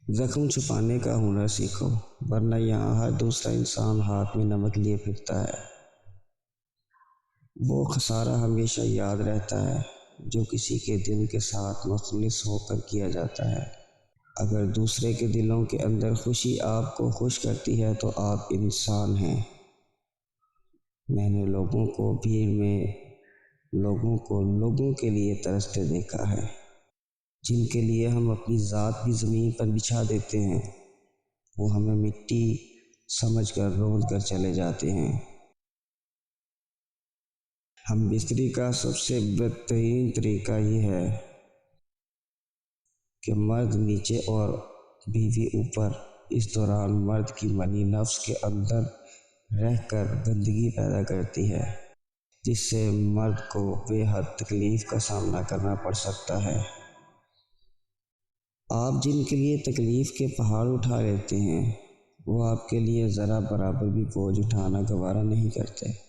زخم چھپانے کا ہنر سیکھو، ورنہ یہاں ہر دوسرا انسان ہاتھ میں نمک لیے پھرتا ہے۔ وہ خسارہ ہمیشہ یاد رہتا ہے جو کسی کے دل کے ساتھ مخلص ہو کر کیا جاتا ہے۔ اگر دوسرے کے دلوں کے اندر خوشی آپ کو خوش کرتی ہے تو آپ انسان ہیں۔ میں نے لوگوں کو بھیڑ میں لوگوں کے لیے ترستے دیکھا ہے، جن کے لیے ہم اپنی ذات بھی زمین پر بچھا دیتے ہیں، وہ ہمیں مٹی سمجھ کر روند کر چلے جاتے ہیں۔ ہم بستری کا سب سے بدترین طریقہ یہ ہے کہ مرد نیچے اور بیوی اوپر۔ اس دوران مرد کی منی نفس کے اندر رہ کر گندگی پیدا کرتی ہے، جس سے مرد کو بے حد تکلیف کا سامنا کرنا پڑ سکتا ہے۔ آپ جن کے لیے تکلیف کے پہاڑ اٹھا لیتے ہیں، وہ آپ کے لیے ذرا برابر بھی بوجھ اٹھانا گوارا نہیں کرتے۔